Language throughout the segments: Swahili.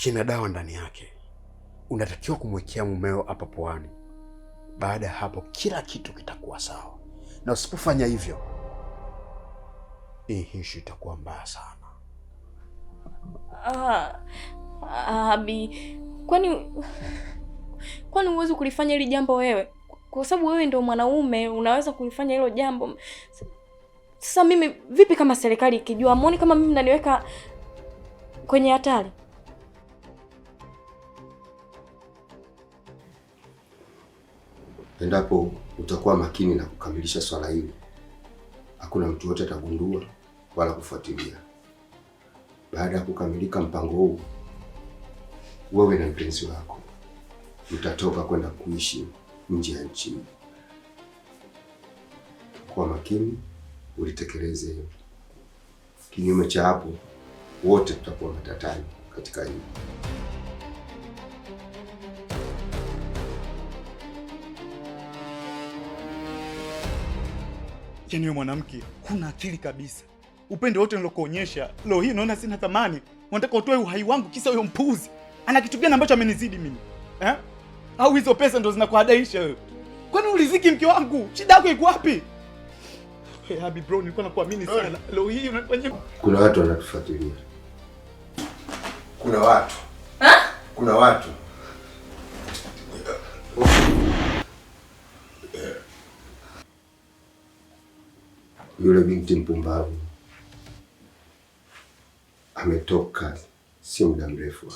kina dawa ndani yake. Unatakiwa kumwekea mumeo hapa puani. Baada ya hapo kila kitu kitakuwa sawa, na usipofanya hivyo hii issue itakuwa mbaya sana. Abi, kwani huwezi kulifanya hili jambo wewe? Kwa sababu wewe ndio mwanaume, unaweza kulifanya hilo jambo. Sasa mimi vipi kama serikali ikijua? Muone kama mimi naniweka kwenye hatari. Endapo utakuwa makini na kukamilisha swala hili, hakuna mtu yote atagundua wala kufuatilia. Baada ya kukamilika mpango huu, wewe na mpenzi wako mtatoka kwenda kuishi nje ya nchi. Kwa makini ulitekeleze hiyo. Kinyume cha hapo, wote tutakuwa matatani katika hili. Yaani wewe mwanamke huna akili kabisa. Upendo wote nilokuonyesha leo hii naona sina thamani. Unataka utoe uhai wangu kisa huyo mpuzi. Ana kitu gani ambacho amenizidi mimi? Au hizo pesa ndo zinakuhadaisha wewe? Kwani uliziki mke wangu? Shida yako iko wapi? Hey, Abi bro, nilikuwa nakuamini sana. Leo hii unafanya. Kuna watu wanatufuatilia. Kuna watu. Kuna watu. Yule binti mpumbavu ametoka si muda mrefu.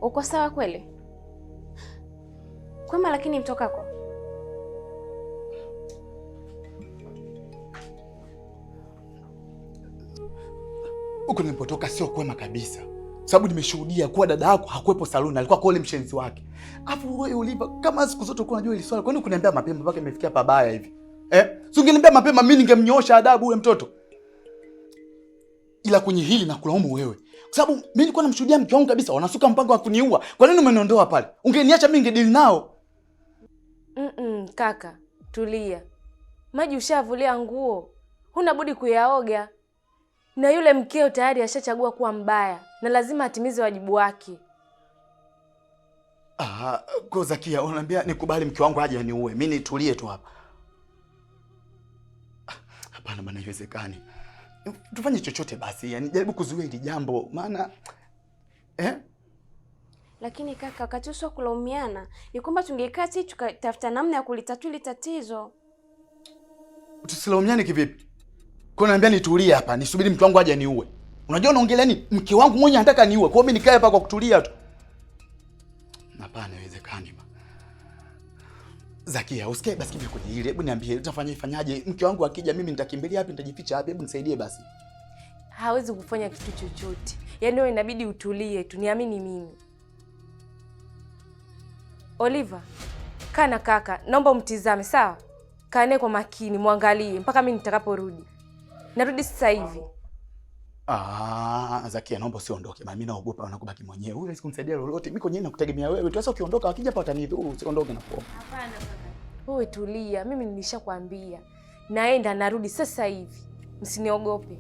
Uko sawa kweli? Kwema, lakini mtokako? Huko nilipotoka sio kwema kabisa. Sababu nimeshuhudia kuwa dada yako hakuepo saluni, alikuwa kwa ule mshenzi wake. Alafu wewe Oliva, kama siku zote uko unajua ile swala, kwani kuniambia mapema mpaka imefikia pabaya hivi? Si ungeniambia mapema mimi ningemnyoosha adabu ule mtoto. Ila kwenye hili na kulaumu wewe. Kwa sababu mimi nilikuwa namshuhudia mke wangu kabisa wanasuka mpango wa kuniua. Kwa nini umeniondoa pale? Ungeniacha mimi ningedili nao. Kaka, tulia. Maji ushavulia nguo. Huna budi kuyaoga. Na yule mkeo tayari ashachagua kuwa mbaya na lazima atimize wajibu wake. Kwa Zakia, unaniambia nikubali mke wangu aje aniue. Mimi nitulie tu hapa. Hapana bana, haiwezekani. Tufanye chochote basi, yani jaribu kuzuia hili jambo, maana Lakini kaka, wakati usio kulaumiana, ni kwamba tungekaa chini tukatafuta namna ya kulitatua hili tatizo. Tusilaumiane kivipi? Kwa naambia nitulie hapa, nisubiri mke wangu aje aniue. Unajua unaongelea nini? Mke wangu mwenyewe anataka niue. Kwa hiyo mimi nikae hapa kwa kutulia tu. Hapana, haiwezekani. Zakia, usikae basi kivi kwenye hili. Hebu niambie ifanyaje? Mke wangu akija mimi nitakimbilia wapi? Nitajificha wapi? Hebu nisaidie basi. Hawezi kufanya kitu chochote. Yaani wewe inabidi utulie tu, niamini mimi. Oliva, kana kaka, naomba umtizame, sawa? Kaane kwa makini, muangalie mpaka mimi nitakaporudi. Narudi sasa hivi. Zakia, naomba usiondoke. Mimi naogopa wanakubaki mwenyewe. Huyu hawezi kumsaidia lolote. Mimi kwenyewe nakutegemea wewe. Tu sasa ukiondoka wakija hapa watanidhuru. Usiondoke na kuomba. Hapana kaka. Wewe tulia. Mimi nilishakwambia. Naenda narudi sasa hivi. Msiniogope.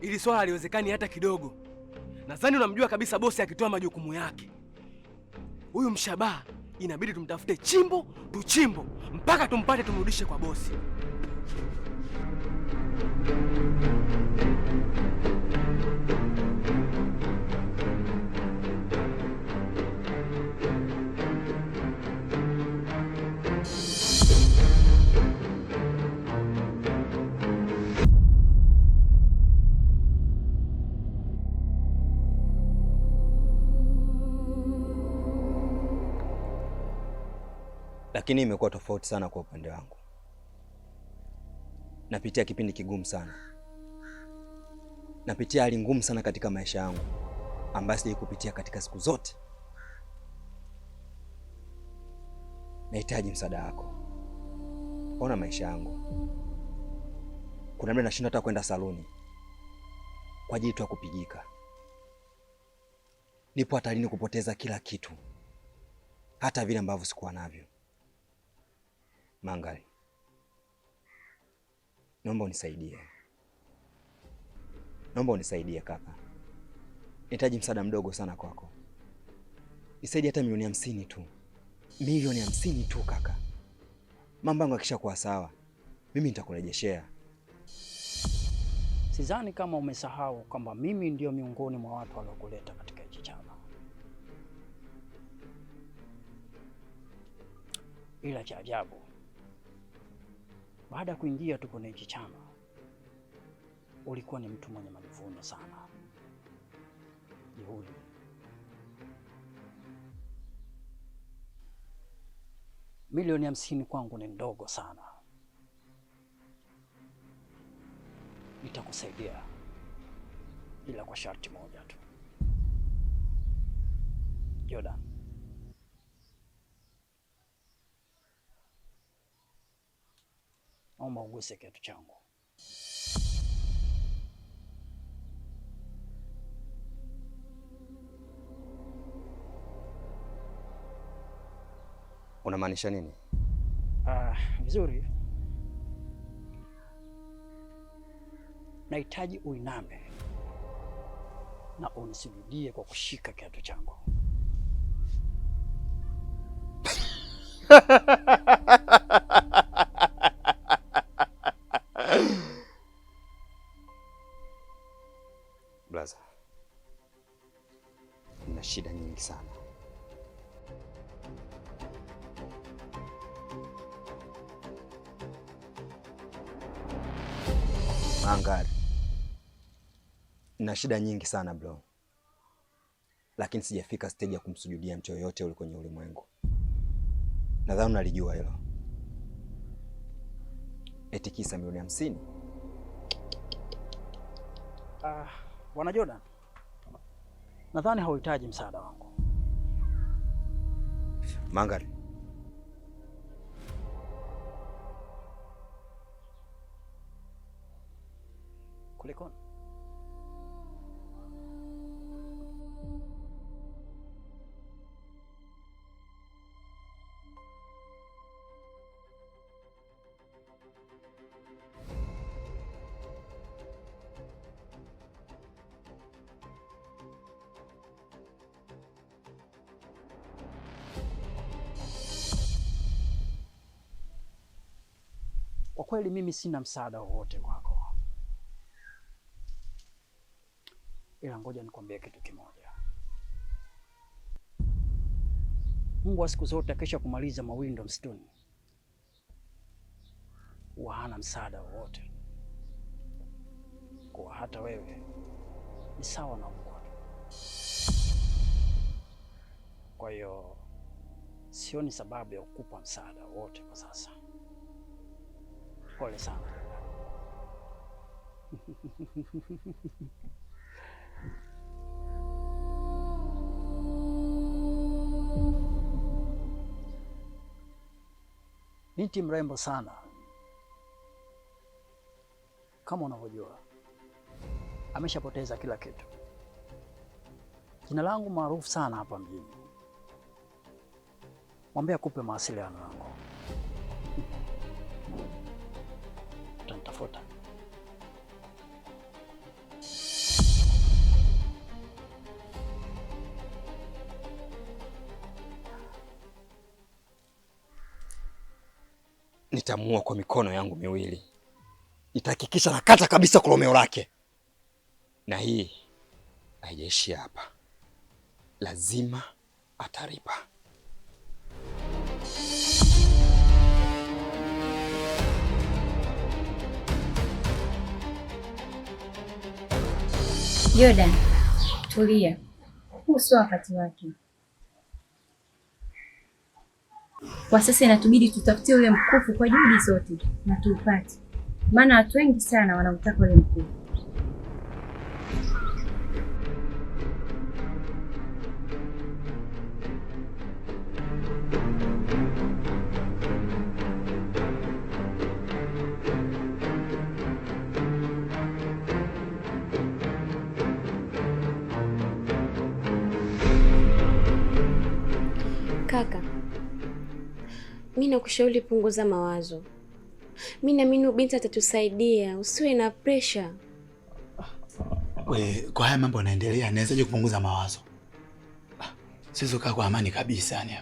Ili swala haliwezekani hata kidogo. Nadhani unamjua kabisa bosi akitoa majukumu yake. Huyu Mshabaha inabidi tumtafute chimbo tuchimbo mpaka tumpate, tumrudishe kwa bosi. Lakini imekuwa tofauti sana kwa upande wangu. Napitia kipindi kigumu sana. Napitia hali ngumu sana katika maisha yangu ambayo sijawahi kupitia katika siku zote. Nahitaji msaada wako. Ona maisha yangu. Kuna muda nashindwa hata kwenda saluni kwa ajili tu ya kupigika. Nipo hatarini kupoteza kila kitu, hata vile ambavyo sikuwa navyo. Mangali, naomba unisaidie. Naomba unisaidie kaka. Nahitaji msaada mdogo sana kwako. Nisaidie hata milioni 50 tu. Milioni 50 tu kaka. Mambo yangu yakisha kuwa sawa, mimi nitakurejeshea. Sidhani kama umesahau kwamba mimi ndio miongoni mwa watu waliokuleta katika hichi chama. Ila cha ajabu, baada ya kuingia tu kwenye hichi chama, ulikuwa ni mtu mwenye majivuno sana. Juhudi. Milioni 50 kwangu ni ndogo sana. Nitakusaidia, ila kwa sharti moja tu. Jordan, naomba uguse kitu changu. Unamaanisha nini? Vizuri. Nahitaji uiname na unisujudie kwa kushika kiatu changu. Blaza, nina shida nyingi sana. Mangali, nina shida nyingi sana bro. Lakini sijafika stage ya kumsujudia mtu yoyote ule kwenye ulimwengu. Nadhani unalijua hilo. Eti kisa milioni 50? Bwana Jordan, nadhani hauhitaji msaada wangu. Mangali, kulikoni? Kwa kweli mimi sina msaada wowote kwako. Ila ngoja nikwambie kitu kimoja. Mungu wa siku zote akisha kumaliza mawindo msituni, huwa hana msaada wowote. Kwa hata wewe ni sawa na Mungu. Kwa hiyo sioni sababu ya kukupa msaada wote kwa sasa. Pole sana. Binti mrembo sana. Kama unavyojua, ameshapoteza kila kitu. Jina langu maarufu sana hapa mjini. Mwambie akupe mawasiliano yangu. Utanitafuta. nitamuua kwa mikono yangu miwili. Nitahakikisha nakata kabisa kolomeo lake, na hii haijaishia hapa, lazima ataripa. Jordan, tulia. Huu sio wakati wake. Kwa sasa inatubidi tutafutie ule mkufu kwa juhudi zote na tuupate, maana watu wengi sana wanautaka ule mkufu. Kaka, mimi nakushauri punguza mawazo. Mimi naamini binti atatusaidia, usiwe na pressure. Kwa haya mambo yanaendelea, nawezaje kupunguza mawazo? Sisi kaa kwa amani kabisa yani.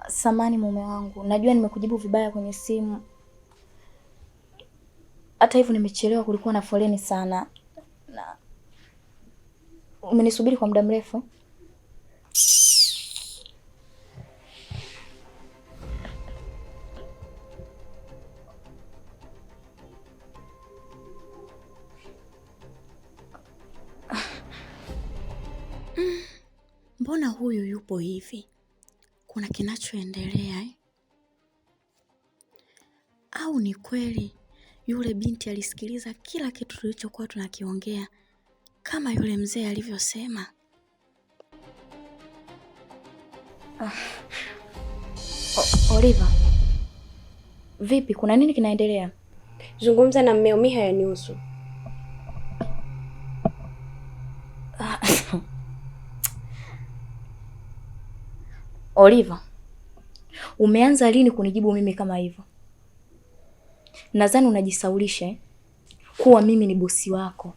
Samani mume wangu, najua nimekujibu vibaya kwenye simu. Hata hivyo nimechelewa, kulikuwa na foleni sana. Na umenisubiri kwa muda mrefu. Mbona huyu yupo hivi? Kuna kinachoendelea eh? Au ni kweli yule binti alisikiliza kila kitu tulichokuwa tunakiongea kama yule mzee alivyosema? Oliver, vipi? Kuna nini kinaendelea? Zungumza na mmeo, mimi hayanihusu. Oliver, umeanza lini kunijibu mimi kama hivyo? Nadhani unajisaulisha kuwa mimi ni bosi wako.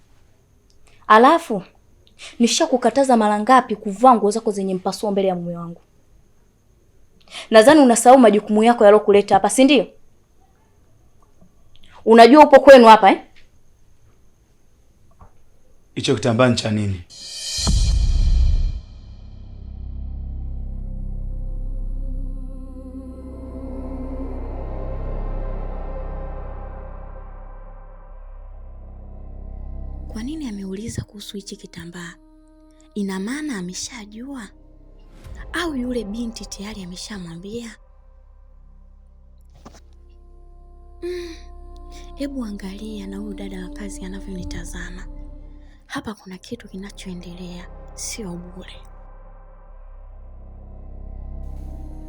Alafu nishakukataza mara ngapi kuvaa nguo zako zenye mpasuo mbele ya mume wangu? Nadhani unasahau majukumu yako yalokuleta hapa, si ndio? Unajua upo kwenu hapa eh? Hicho kitambaa cha nini? Kwa nini ameuliza kuhusu hichi kitambaa? Ina maana ameshajua? Au yule binti tayari ameshamwambia? Hebu angalia na huyu dada wa kazi anavyonitazama. Hapa kuna kitu kinachoendelea, sio bure.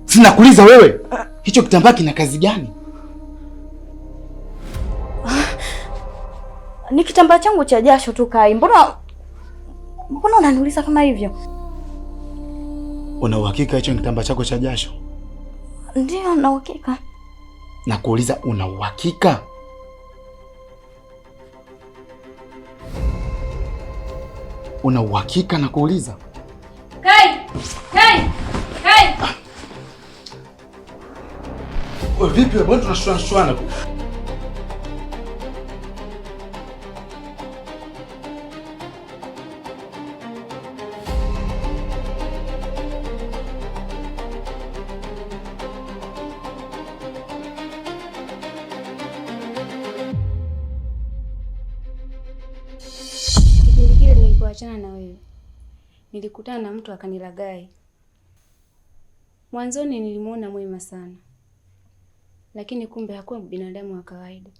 Sinakuuliza wewe, hicho kitambaa kina kazi gani? Ni kitambaa changu cha jasho tu Kai. Mbona unaniuliza kama hivyo? Una uhakika hicho ni kitambaa chako cha jasho? Ndio, na uhakika. Nakuuliza, una uhakika? Una uhakika nakuuliza? Kai! Wewe vipi wewe, mbona tunashwana? Kipindi kile nilipoachana na wewe, nilikutana na mtu akanilaghai. Mwanzoni nilimuona mwema sana, lakini kumbe hakuwa binadamu wa kawaida.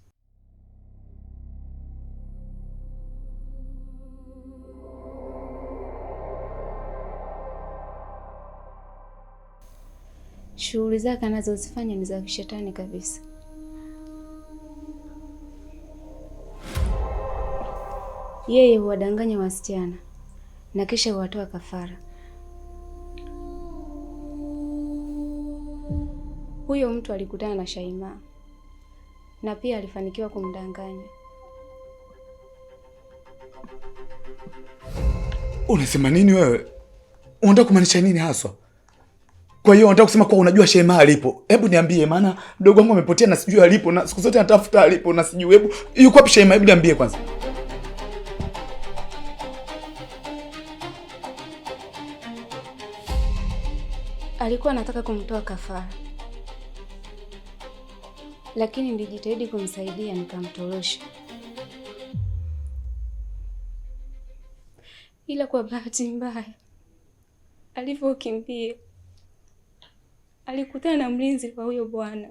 Shughuli zake anazozifanya ni za kishetani kabisa. Yeye huwadanganya wasichana na kisha huwatoa kafara. Huyo mtu alikutana na Shaima na pia alifanikiwa kumdanganya. Unasema nini wewe? Unataka kumaanisha nini haswa? Kwa hiyo unataka kusema kwa unajua Shaima alipo? Hebu niambie, maana mdogo wangu amepotea na sijui alipo, na siku zote natafuta alipo na sijui. Hebu yuko wapi Shaima? Hebu niambie kwanza. Alikuwa anataka kumtoa kafara, lakini nilijitahidi kumsaidia nikamtorosha. Ila kwa bahati mbaya alivyokimbia alikutana na mlinzi wa huyo bwana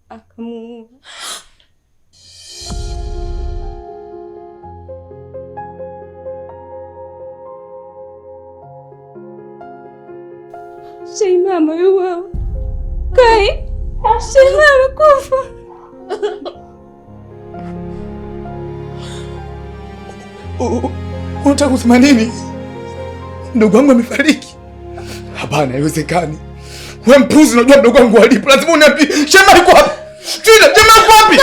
akamuua. Shaima ameuawa. Kai, Shaima amekufa. Unataka kusema nini? Mdogo wangu amefariki? Hapana, haiwezekani. Wewe mpuzi, unajua mdogo wangu alipo. Lazima uniambie. Shaima yuko wapi? Shaima yuko wapi?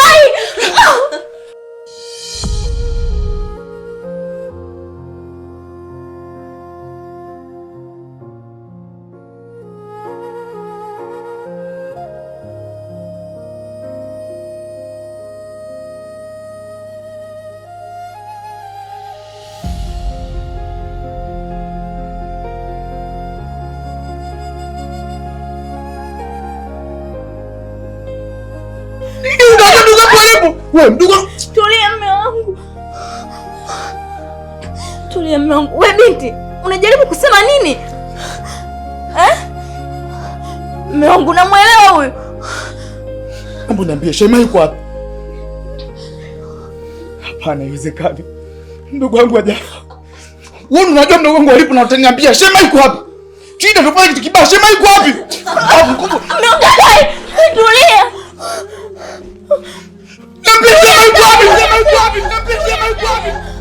Wewe mdogo, tulia mume wangu. Tulia mume wangu. Wewe binti, unajaribu kusema nini? Mume wangu namuelewa huyu. Hebu niambie Shaima yuko wapi? Hapana, haiwezekani. Mdogo wangu hajafa. Wewe unajua mdogo wangu alipo na utaniambia Shaima yuko wapi? Shida ndio pale kitu kibaya. Shaima yuko wapi? Tulia. Niambie Shaima yuko wapi? Niambie Shaima yuko wapi?